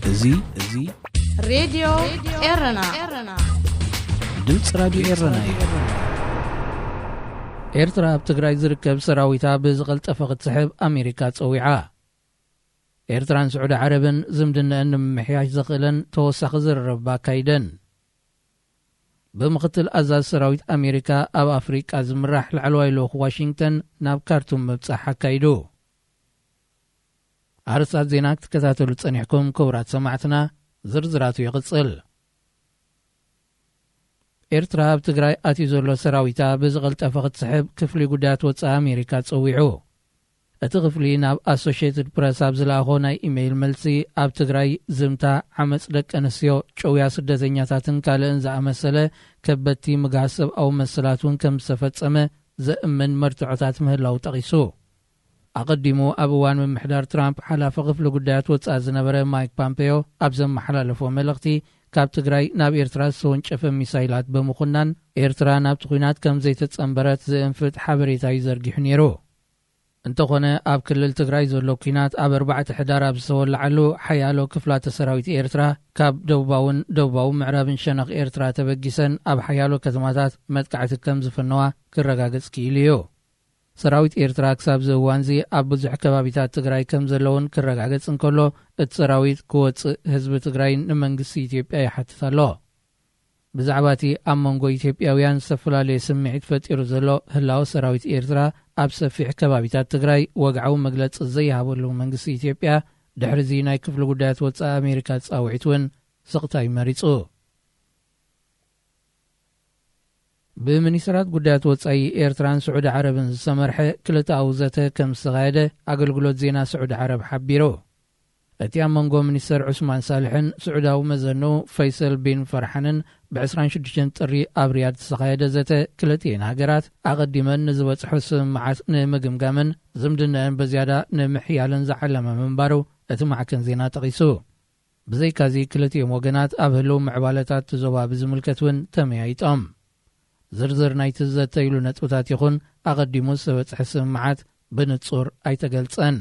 እዙይ ሬድዮ ኤረና ድምፅ ራድዮ ኤረና እዩ። ኤርትራ ኣብ ትግራይ ዝርከብ ሰራዊታ ብዝቐልጠፈ ክትስሕብ ኣሜሪካ ፀዊዓ። ኤርትራን ስዑድ ዓረብን ዝምድነአን ንምምሕያሽ ዘኽእለን ተወሳኺ ዝርረብ ኣካይደን። ብምኽትል ኣዛዝ ሰራዊት ኣሜሪካ ኣብ ኣፍሪቃ ዝምራሕ ላዕለዋይ ልኡኽ ዋሽንግተን ናብ ካርቱም ምብጻሕ ኣካይዱ። ኣርስታት ዜና ክትከታተሉ ጸኒሕኩም ክቡራት ሰማዕትና ዝርዝራቱ ይቕጽል። ኤርትራ ኣብ ትግራይ ኣትዩ ዘሎ ሰራዊታ ብዝቐልጠፈ ክትስሕብ ክፍሊ ጉዳያት ወፃኢ ኣሜሪካ ፀዊዑ። እቲ ክፍሊ ናብ ኣሶሽየትድ ፕረስ ኣብ ዝለኣኾ ናይ ኢሜይል መልሲ ኣብ ትግራይ ዝምታ ዓመፅ ደቂ ኣንስትዮ ጨውያ ስደተኛታትን ካልእን ዝኣመሰለ ከበድቲ ምግሃዝ ሰብኣዊ መሰላት እውን ከም ዝተፈጸመ ዘእምን መርትዖታት ምህላው ጠቒሱ። ኣቐዲሙ ኣብ እዋን ምምሕዳር ትራምፕ ሓላፊ ክፍሊ ጉዳያት ወፃኢ ዝነበረ ማይክ ፖምፔዮ ኣብ ዘመሓላለፎ መልእኽቲ ካብ ትግራይ ናብ ኤርትራ ዝተወንጨፈ ሚሳይላት ብምኹናን ኤርትራ ናብቲ ኩናት ከም ዘይተጸንበረት ዝእንፍት ሓበሬታ ይዘርጊሑ ነይሩ። እንተኾነ ኣብ ክልል ትግራይ ዘሎ ኩናት ኣብ 4 ሕዳር ኣብ ዝተወላዓሉ ሓያሎ ክፍላተ ሰራዊት ኤርትራ ካብ ደቡባዊ ምዕራብን ሸነኽ ኤርትራ ተበጊሰን ኣብ ሓያሎ ከተማታት መጥቃዕቲ ከም ዝፍነዋ ክረጋገጽ ክኢሉ እዩ። ሰራዊት ኤርትራ ክሳብ ዝእዋንዚ ኣብ ብዙሕ ከባቢታት ትግራይ ከም ዘለውን ክረጋገጽ እንከሎ እቲ ሰራዊት ክወፅእ ህዝቢ ትግራይ ንመንግስቲ ኢትዮጵያ ይሓትት ኣሎ። ብዛዕባ እቲ ኣብ መንጎ ኢትዮጵያውያን ዝተፈላለየ ስምዒት ፈጢሩ ዘሎ ህላዊ ሰራዊት ኤርትራ ኣብ ሰፊሕ ከባቢታት ትግራይ ወግዓዊ መግለፂ ዘይሃበሉ መንግስቲ ኢትዮጵያ ድሕሪዚ ናይ ክፍሊ ጉዳያት ወፃኢ ኣሜሪካ ጻውዒት እውን ስቕታይ መሪጹ። ብሚኒስትራት ጉዳያት ወፃኢ ኤርትራን ስዑድ ዓረብን ዝተመርሐ ክልተኣዊ ዘተ ከም ዝተኻየደ ኣገልግሎት ዜና ስዑድ ዓረብ ሓቢሩ። እቲ ኣብ መንጎ ሚኒስተር ዑስማን ሳልሕን ስዑዳዊ መዘኑ ፈይሰል ቢን ፈርሓንን ብ26 ጥሪ ኣብ ሪያድ ዝተኻየደ ዘተ ክልቲአን ሃገራት ኣቐዲመን ንዝበጽሑ ስምምዓት ንምግምጋምን ዝምድነአን በዝያዳ ንምሕያልን ዝዓለመ ምንባሩ እቲ ማዕከን ዜና ጠቒሱ። ብዘይካዚ ክልቲኦም ወገናት ኣብ ህልው ምዕባለታት ዞባ ብዝምልከት እውን ተመያይጦም። ዝርዝር ናይቲ ዘተይሉ ነጥብታት ይኹን ኣቐዲሙ ዝተበጽሐ ስምምዓት ብንጹር ኣይተገልጸን።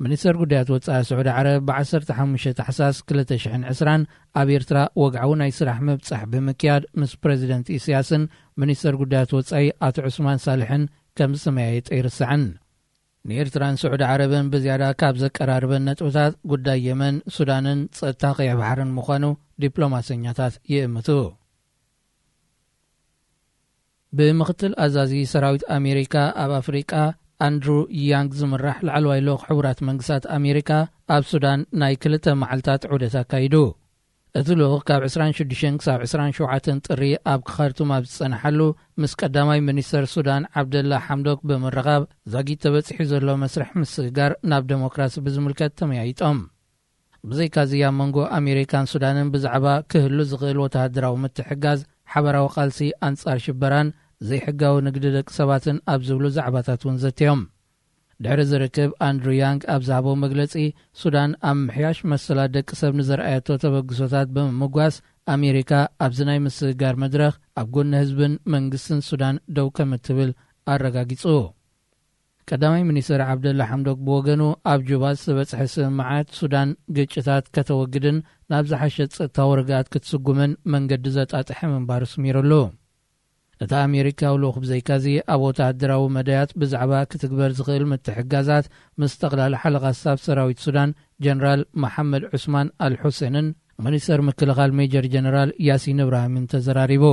ሚኒስተር ጉዳያት ወፃኢ ስዑድ ዓረብ ብ15 ታሕሳስ 2020 ኣብ ኤርትራ ወግዓዊ ናይ ስራሕ ምብጻሕ ብምክያድ ምስ ፕሬዚደንት ኢሳያስን ሚኒስተር ጉዳያት ወፃኢ ኣቶ ዑስማን ሳልሕን ከም ዝተመያየጠ ይርስዕን። ንኤርትራን ስዑድ ዓረብን ብዝያዳ ካብ ዘቀራርበን ነጥብታት ጉዳይ የመን፣ ሱዳንን ጸጥታ ቀይሕ ባሕርን ምዃኑ ዲፕሎማሰኛታት ይእምቱ። ብምኽትል ኣዛዚ ሰራዊት ኣሜሪካ ኣብ ኣፍሪቃ ኣንድሩ ያንግ ዝምራሕ ላዕለዋይ ልኡኽ ሕቡራት መንግስታት ኣሜሪካ ኣብ ሱዳን ናይ 2 መዓልታት ዑደት ኣካይዱ። እቲ ልኡኽ ካብ 26 ክሳብ 27 ጥሪ ኣብ ካርቱም ኣብ ዝጸንሓሉ ምስ ቀዳማይ ሚኒስተር ሱዳን ዓብደላ ሓምዶክ ብምርኻብ ዛጊድ ተበፂሑ ዘሎ መስርሕ ምስግጋር ናብ ዴሞክራሲ ብዝምልከት ተመያይጦም። ብዘይካዚ ኣብ መንጎ ኣሜሪካን ሱዳንን ብዛዕባ ክህሉ ዝኽእል ወተሃደራዊ ምትሕጋዝ፣ ሓበራዊ ቃልሲ ኣንጻር ሽበራን ዘይሕጋዊ ንግዲ ደቂ ሰባትን ኣብ ዝብሉ ዛዕባታት እውን ዘትዮም። ድሕሪ ዝርክብ ኣንድሩ ያንግ ኣብ ዝሃቦ መግለጺ ሱዳን ኣብ ምሕያሽ መሰላት ደቂ ሰብ ንዘርኣየቶ ተበግሶታት ብምምጓስ ኣሜሪካ ኣብዚ ናይ ምስግጋር መድረኽ ኣብ ጎኒ ህዝብን መንግስትን ሱዳን ደው ከም እትብል ኣረጋጊጹ። ቀዳማይ ሚኒስትር ዓብደላ ሓምዶክ ብወገኑ ኣብ ጁባ ዝተበጽሐ ስምምዓት ሱዳን ግጭታት ከተወግድን ናብ ዝሓሸ ጸጥታዊ ርግኣት ክትስጉምን መንገዲ ዘጣጥሐ ምንባሩ ስሚሩሉ። እታ ኣሜሪካዊ ልኡኽ ብዘይካዚ ኣብ ወተሃደራዊ መዳያት ብዛዕባ ክትግበር ዝኽእል ምትሕጋዛት ምስ ጠቕላሊ ሓለቓ ስታፍ ሰራዊት ሱዳን ጀነራል መሐመድ ዑስማን አልሑሴንን ሚኒስተር ምክልኻል ሜጀር ጀነራል ያሲን እብራሂምን ተዘራሪቡ።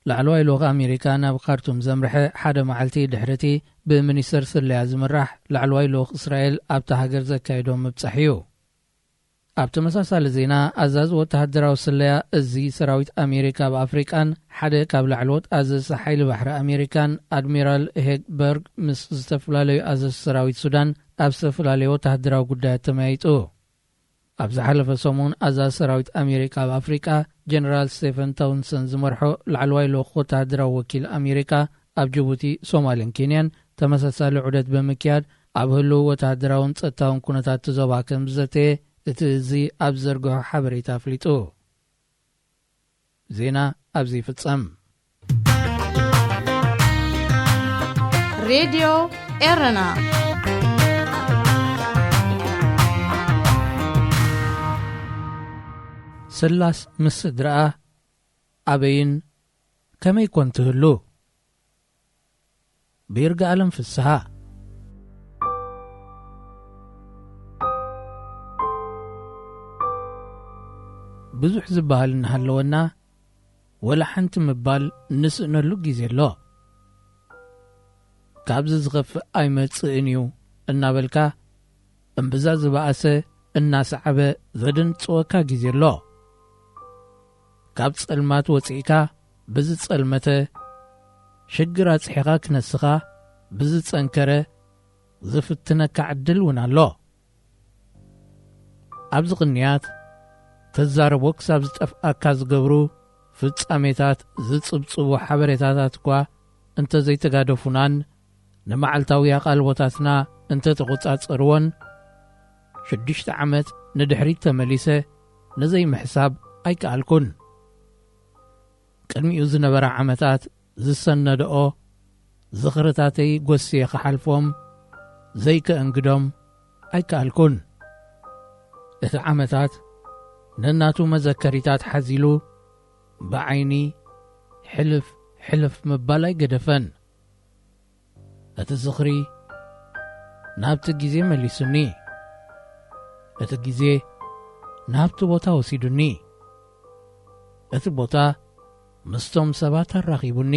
ላዕለዋይ ልኡኽ ኣሜሪካ ናብ ካርቱም ዘምርሐ ሓደ መዓልቲ ድሕርቲ ብሚኒስተር ስለያ ዝምራሕ ላዕለዋይ ልኡኽ እስራኤል ኣብታ ሃገር ዘካየዶም ምብጻሕ እዩ። ኣብ ተመሳሳሊ ዜና ኣዛዚ ወተሃደራዊ ስለያ እዚ ሰራዊት ኣሜሪካ ኣብ ኣፍሪቃን ሓደ ካብ ላዕለዎት ኣዘዝቲ ሓይሊ ባሕሪ ኣሜሪካን ኣድሚራል ሄግበርግ ምስ ዝተፈላለዩ ኣዘዝቲ ሰራዊት ሱዳን ኣብ ዝተፈላለዩ ወተሃደራዊ ጉዳያት ተመያይጡ። ኣብ ዝሓለፈ ሰሙን ኣዛዚ ሰራዊት ኣሜሪካ ኣብ ኣፍሪቃ ጀነራል ስቴፈን ታውንሰን ዝመርሖ ላዕለዋይ ልኡኽ ወተሃደራዊ ወኪል ኣሜሪካ ኣብ ጅቡቲ፣ ሶማልን ኬንያን ተመሳሳሊ ዑደት ብምክያድ ኣብ ህልው ወተሃደራውን ጸጥታውን ኩነታት ትዞባ ከም ዝዘተየ እቲ እዚ ኣብ ዘርግሖ ሓበሬታ ኣፍሊጡ። ዜና ኣብዚ ይፍጸም። ሬድዮ ኤረና ስላስ ምስ ስድራኣ ኣበይን ከመይ ኮን ትህሉ? ብይርጋዓለም ፍስሓ ብዙሕ ዝበሃል እናሃለወና ወላ ሓንቲ ምባል ንስእነሉ ጊዜ ኣሎ። ካብዚ ዝኸፍእ ኣይመጽእን እዩ እናበልካ እምብዛ ዝበኣሰ እናሰዓበ ዘድንጽወካ ጊዜ ኣሎ። ካብ ጸልማት ወፂእካ ብዝጸልመተ ሽግር ኣጽሒኻ ክነስኻ ብዝጸንከረ ዝፍትነካ ዕድል እውን ኣሎ። ኣብዚ ቅንያት ተዛረቦ ክሳብ ዝጠፍኣካ ዝገብሩ ፍጻሜታት ዝጽብጽቡ ሓበሬታታት እኳ እንተዘይተጋደፉናን ንመዓልታዊ ኣቓልቦታትና እንተተቖጻጸርዎን 6 ዓመት ንድሕሪት ተመሊሰ ነዘይምሕሳብ ኣይከኣልኩን። ቅድሚኡ ዝነበረ ዓመታት ዝሰነድኦ ዝኽርታተይ ጐስየ ኸሓልፎም ዘይከእንግዶም ኣይከኣልኩን። እቲ ዓመታት ነናቱ መዘከሪታት ሓዚሉ ብዓይኒ ሕልፍ ሕልፍ ምባል ኣይገደፈን። እቲ ዝኽሪ ናብቲ ጊዜ መሊሱኒ፣ እቲ ጊዜ ናብቲ ቦታ ወሲዱኒ፣ እቲ ቦታ ምስቶም ሰባት ኣራኺቡኒ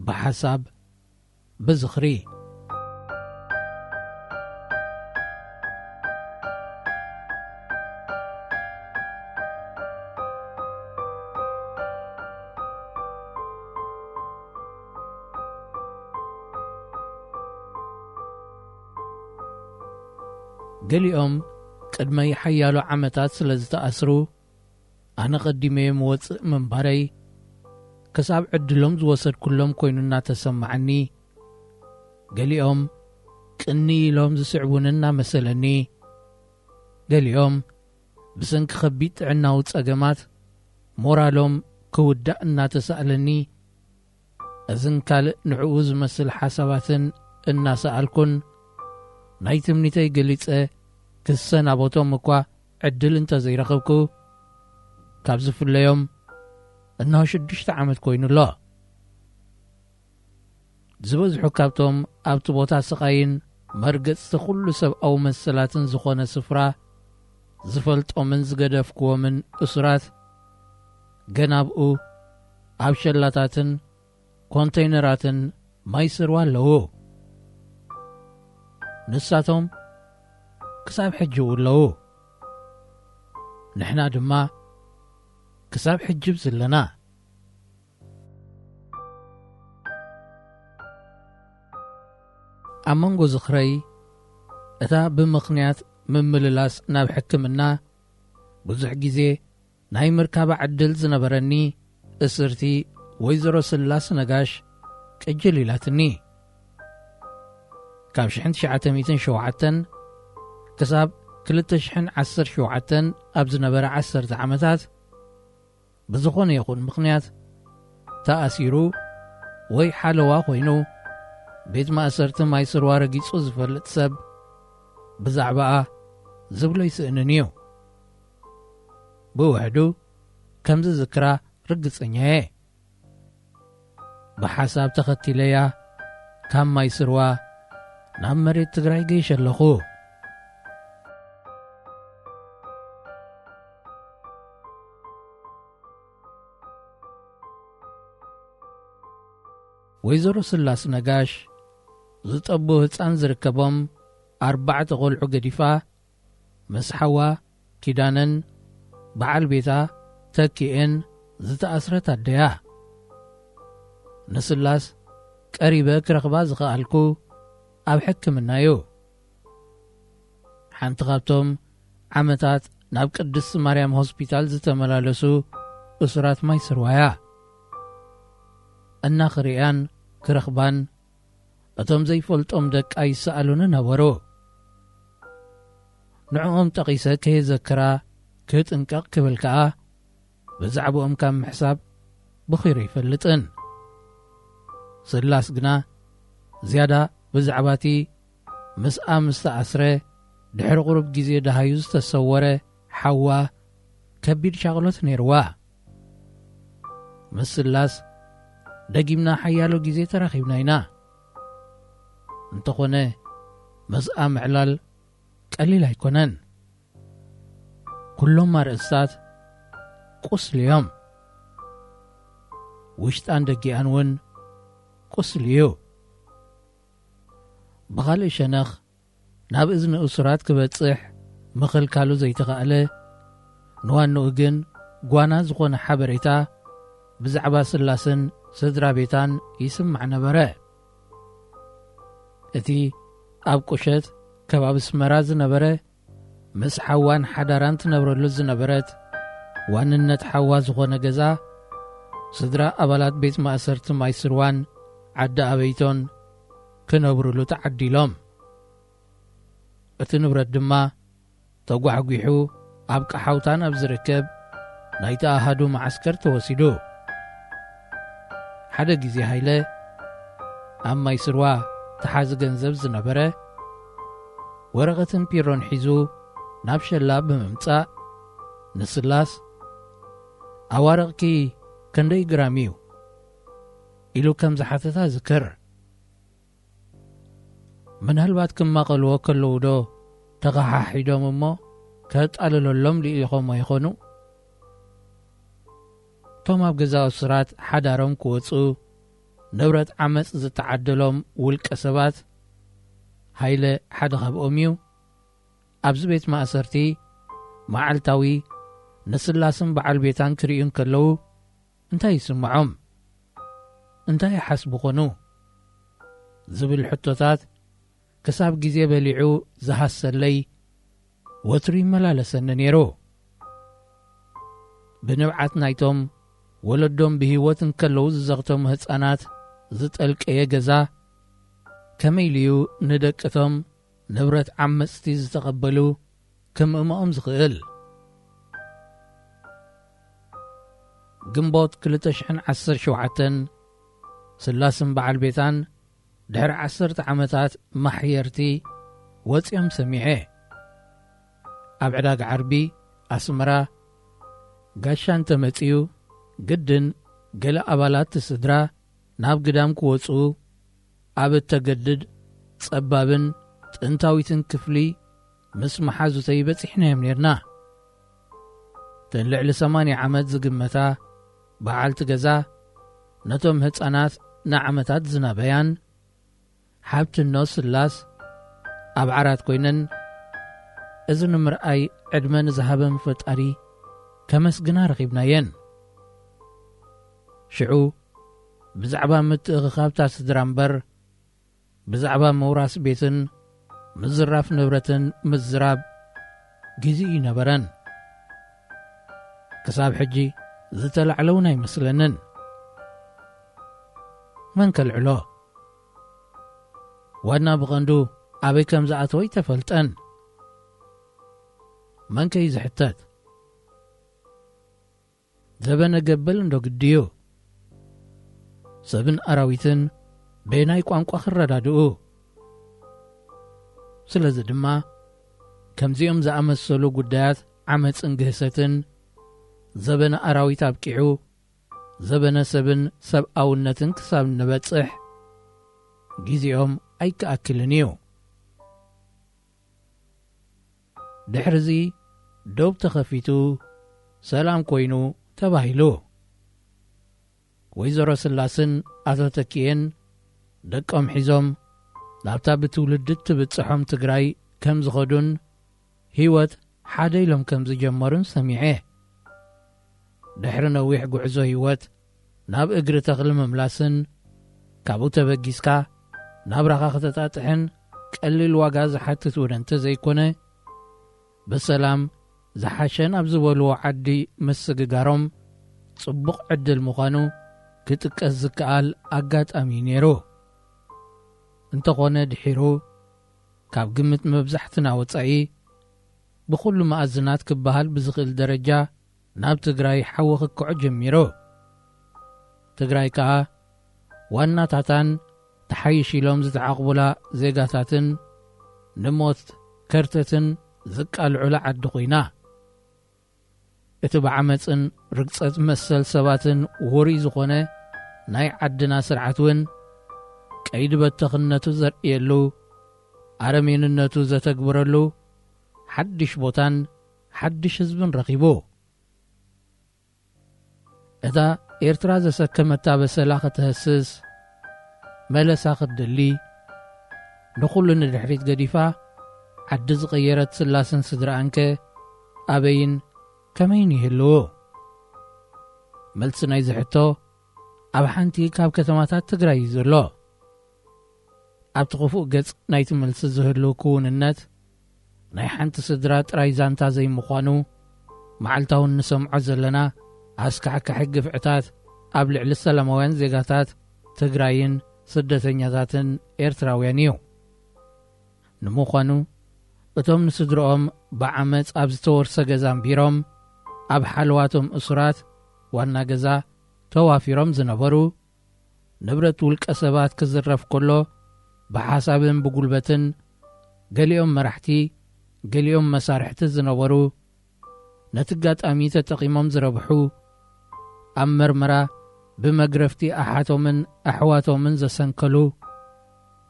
ብሓሳብ ብዝኽሪ። ገሊኦም ቅድመይ ሓያሎ ዓመታት ስለ ዝተኣስሩ ኣነ ቐዲመየ ምወፅእ ምንባረይ ክሳብ ዕድሎም ዝወሰድ ኩሎም ኮይኑ እናተሰማዐኒ፣ ገሊኦም ቅኒ ኢሎም ዝስዕቡን እናመሰለኒ፣ ገሊኦም ብሰንኪ ኸቢድ ጥዕናዊ ጸገማት ሞራሎም ክውዳእ እናተሳእለኒ፣ እዝን ካልእ ንዕኡ ዝመስል ሓሳባትን እናሰኣልኩን ናይ ትምኒተይ ገሊጸ ክሰናበቶም እኳ ዕድል እንተዘይረኸብኩ ካብ ዝፍለዮም እነሆ 6 ዓመት ኮይኑሎ። ዝበዝሑ ካብቶም ኣብቲ ቦታ ስቓይን መርገጽቲ ኹሉ ሰብኣዊ መሰላትን ዝኾነ ስፍራ ዝፈልጦምን ዝገደፍክዎምን እሱራት ገናብኡ ኣብ ሸላታትን ኮንተይነራትን ማይ ስርዋ ኣለዉ። ንሳቶም ክሳብ ሕጂ ኣለዉ፣ ንሕና ድማ ክሳብ ሕጅብ ዘለና። ኣብ መንጎ ዝኽረይ እታ ብምኽንያት ምምልላስ ናብ ሕክምና ብዙሕ ጊዜ ናይ ምርካባ ዕድል ዝነበረኒ እስርቲ ወይዘሮ ስላስ ነጋሽ ቅጅል ኢላትኒ። ካብ 1907 ክሳብ 2017 ኣብ ዝነበረ 10 ዓመታት ብዝኾነ ይኹን ምኽንያት ተኣሲሩ ወይ ሓለዋ ኮይኑ ቤት ማእሰርቲ ማይ ስርዋ ረጊጹ ዝፈልጥ ሰብ ብዛዕባኣ ዝብሎ ይስእንን እዩ። ብውሕዱ ከምዚ ዝክራ ርግጸኛ እየ። ብሓሳብ ተኸቲለያ ካብ ማይ ስርዋ ናብ መሬት ትግራይ ገይሽ ኣለኹ። ወይዘሮ ስላስ ነጋሽ ዝጠቡ ህፃን ዝርከቦም 4 ቆልዑ ገዲፋ ምስ ሓዋ ኪዳነን በዓል ቤታ ተኪአን ዝተኣስረት ኣደያ። ንስላስ ቀሪበ ክረኽባ ዝኽኣልኩ ኣብ ሕክምና እዩ። ሓንቲ ካብቶም ዓመታት ናብ ቅድስቲ ማርያም ሆስፒታል ዝተመላለሱ እሱራት ማይ ስርዋያ እናኽሪያን ክረኽባን እቶም ዘይፈልጦም ደቃ ይሰኣሉን ነበሩ። ንዕኦም ጠቒሰ ከየዘክራ ክጥንቀቕ ክብል ከዓ ብዛዕባኦም ካብ ምሕሳብ ብኺሩ ይፈልጥን። ስላስ ግና ዝያዳ ብዛዕባቲ ምስኣ ምስተኣስረ ድሕሪ ቁሩብ ጊዜ ደሃዩ ዝተሰወረ ሓዋ ከቢድ ሻቕሎት ነይርዋ ምስላስ ደጊምና ሓያሎ ጊዜ ተራኺብና ኢና እንተኾነ መስኣ ምዕላል ቀሊል ኣይኮነን ኩሎም ኣርእስታት ቁስል እዮም ውሽጣን ደጊኣን እውን ቁስል እዩ ብኻልእ ሸነኽ ናብ እዝኒ እሱራት ክበጽሕ ምኽልካሉ ዘይተኻእለ ንዋንኡ ግን ጓና ዝኾነ ሓበሬታ ብዛዕባ ስላስን ስድራ ቤታን ይስማዕ ነበረ እቲ ኣብ ቁሸት ከባቢ ስመራ ዝነበረ ምስ ሓዋን ሓዳራን ትነብረሉ ዝነበረት ዋንነት ሓዋ ዝኾነ ገዛ ስድራ ኣባላት ቤት ማእሰርቲ ማይ ስርዋን ዓዲ ኣበይቶን ክነብሩሉ ተዓዲሎም እቲ ንብረት ድማ ተጓሕጒሑ ኣብ ቀሓውታን ኣብ ዝርከብ ናይ ተኣሃዱ ማዓስከር ተወሲዱ ሓደ ጊዜ ሃይለ ኣብ ማይ ስርዋ ተሓዚ ገንዘብ ዝነበረ ወረቐትን ፒሮን ሒዙ ናብ ሸላብ ብምምጻእ ንስላስ ኣዋረቕኪ ክንደይ ግራም እዩ ኢሉ ከም ዝሓተታ ዝክር ምናልባት ክማቐልዎ ከለዉ ዶ ተኸሓሒዶም እሞ ከጣልለሎም ልኢኾም ኣይኾኑ እቶም ኣብ ገዛ እሱራት ሓዳሮም ክወፁ ንብረት ዓመፅ ዝተዓደሎም ውልቀ ሰባት ሃይለ ሓደ ኸብኦም እዩ ኣብዚ ቤት ማእሰርቲ መዓልታዊ ንስላስን በዓል ቤታን ክርእዩን ከለዉ እንታይ ይስምዖም እንታይ ይሓስቡ ኾኑ ዝብል ሕቶታት ክሳብ ጊዜ በሊዑ ዝሃሰለይ ወትሩ ይመላለሰኒ ነይሩ ብንብዓት ናይቶም ወለዶም ብህይወት እንከለዉ ዝዘኽቶም ህፃናት ዝጠልቀየ ገዛ ከመይ ልዩ ንደቅቶም ንብረት ዓመፅቲ ዝተቐበሉ ከምእምኦም ዝኽእል ግንቦት 2017 ስላስን በዓል ቤታን ድሕሪ 10 ዓመታት ማሕየርቲ ወፂኦም ሰሚዐ ኣብ ዕዳጋ ዓርቢ ኣስመራ ጋሻ እንተመጺኡ ግድን ገለ ኣባላት ስድራ ናብ ግዳም ክወፁ ኣብ እተገድድ ጸባብን ጥንታዊትን ክፍሊ ምስ መሓዙተይ በፂሕናዮም ነርና ተልዕሊ 80 ዓመት ዝግመታ በዓልቲ ገዛ ነቶም ህፃናት ንዓመታት ዝናበያን ሓብትኖ ስላስ ኣብ ዓራት ኮይነን እዚ ንምርኣይ ዕድመ ንዝሃበን ፈጣሪ ከመስግና ረኺብናየን ሽዑ ብዛዕባ ምትእኽኻብታ ስድራ እምበር ብዛዕባ መውራስ ቤትን ምዝራፍ ንብረትን ምዝራብ ጊዜ ይነበረን ክሳብ ሕጂ ዝተላዕለውን ኣይመስለንን መን ከልዕሎ ዋና ብቐንዱ ኣበይ ከም ዝኣተወ ይተፈልጠን መን ከይ ዝሕተት ዘበነ ገበል እንዶ ግድዩ ሰብን ኣራዊትን በናይ ቋንቋ ክረዳድኡ ስለዚ ድማ ከምዚኦም ዝኣመሰሉ ጉዳያት ዓመፅን ግህሰትን ዘበነ ኣራዊት ኣብቂዑ ዘበነ ሰብን ሰብኣውነትን ክሳብ ንበጽሕ ጊዜኦም ኣይከኣክልን እዩ ድሕርዚ ዶብ ተኸፊቱ ሰላም ኮይኑ ተባሂሉ ወይዘሮ ስላስን ኣቶ ተኪየን ደቆም ሒዞም ናብታ ብትውልድ ትብጽሖም ትግራይ ከም ዝኸዱን ህይወት ሓደ ኢሎም ከም ዝጀመሩን ሰሚዐ ድሕሪ ነዊሕ ጉዕዞ ህይወት ናብ እግሪ ተኽሊ ምምላስን ካብኡ ተበጊስካ ናብ ራኻ ከተጣጥሕን ቀሊል ዋጋ ዝሓትት እውን እንተዘይኮነ ብሰላም ዝሓሸን ኣብ ዝበልዎ ዓዲ ምስግጋሮም ጽቡቕ ዕድል ምዃኑ ክጥቀስ ዝከኣል ኣጋጣሚ ነይሩ እንተኾነ ድሒሩ ካብ ግምት መብዛሕትና ወጻኢ ብኹሉ ማእዝናት ክበሃል ብዝኽእል ደረጃ ናብ ትግራይ ሓዊ ክክዖ ጀሚሩ ትግራይ ከዓ ዋናታታን ተሓይሽ ኢሎም ዝተዓቕቡላ ዜጋታትን ንሞት ከርተትን ዝቃልዑላ ዓዲ ኾይና እቲ ብዓመፅን ርግፀት መሰል ሰባትን ውሪ ዝኾነ ናይ ዓድና ስርዓት እውን ቀይዲ በተኽነቱ ዘርእየሉ ኣረሜንነቱ ዘተግብረሉ ሓድሽ ቦታን ሓድሽ ህዝብን ረኺቡ እታ ኤርትራ ዘሰከመታ በሰላ ክትህስስ መለሳ ክትድሊ ንኹሉ ንድሕሪት ገዲፋ ዓዲ ዝቐየረት ስላስን ስድራኣንከ ኣበይን ከመይን ይህልዎ መልሲ ናይ ዝሕቶ ኣብ ሓንቲ ካብ ከተማታት ትግራይ እዩ ዘሎ ኣብቲ ክፉእ ገጽ ናይቲ መልሲ ዝህሉ ክውንነት ናይ ሓንቲ ስድራ ጥራይ ዛንታ ዘይምዃኑ መዓልታውን ንሰምዖ ዘለና ኣስካሕካሒ ግፍዕታት ኣብ ልዕሊ ሰላማውያን ዜጋታት ትግራይን ስደተኛታትን ኤርትራውያን እዩ ንምዃኑ እቶም ንስድሮኦም ብዓመፅ ኣብ ዝተወርሰ ገዛ ኣንቢሮም ኣብ ሓልዋቶም እሱራት ዋና ገዛ ተዋፊሮም ዝነበሩ ንብረት ውልቀ ሰባት ክዝረፍ ከሎ ብሓሳብን ብጉልበትን ገሊኦም መራሕቲ ገሊኦም መሳርሕቲ ዝነበሩ ነቲ ጋጣሚ ተጠቒሞም ዝረብሑ ኣብ መርመራ ብመግረፍቲ ኣሓቶምን ኣሕዋቶምን ዘሰንከሉ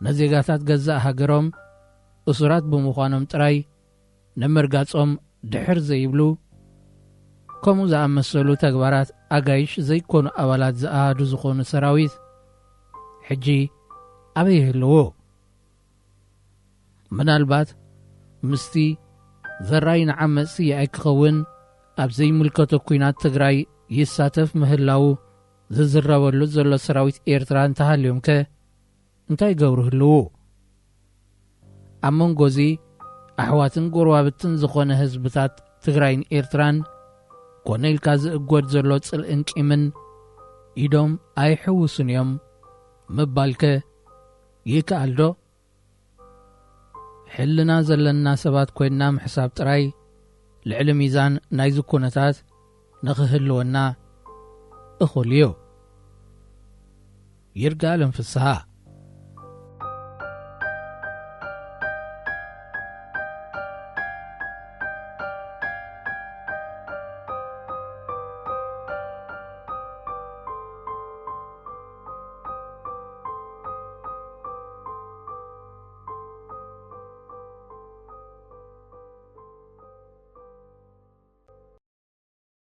ነዜጋታት ገዛእ ሃገሮም እሱራት ብምዃኖም ጥራይ ንምርጋጾም ድሕር ዘይብሉ ከምኡ ዝኣመሰሉ ተግባራት ኣጋይሽ ዘይኮኑ ኣባላት ዝኣሃዱ ዝኾኑ ሰራዊት ሕጂ ኣበይ ይህልዎ ምናልባት ምስቲ ዘራይ ንዓመፅቲ የኣይ ክኸውን ኣብ ዘይምልከቶ ኩናት ትግራይ ይሳተፍ ምህላው ዝዝረበሉ ዘሎ ሰራዊት ኤርትራ እንተሃልዮም ከ እንታይ ገብሩ ህልዎ ኣብ መንጎዚ ኣሕዋትን ጎረባብትን ዝኾነ ህዝብታት ትግራይን ኤርትራን ኮነ ኢልካ ዝእጐድ ዘሎ ጽልእን ቂምን ኢዶም ኣይሕውሱን እዮም ምባልከ ይከኣል ዶ ሕልና ዘለና ሰባት ኮይንና ምሕሳብ ጥራይ ልዕሊ ሚዛን ናይዚ ኩነታት ንኽህልወና እኹል እዩ ይርጋለም ፍስሓ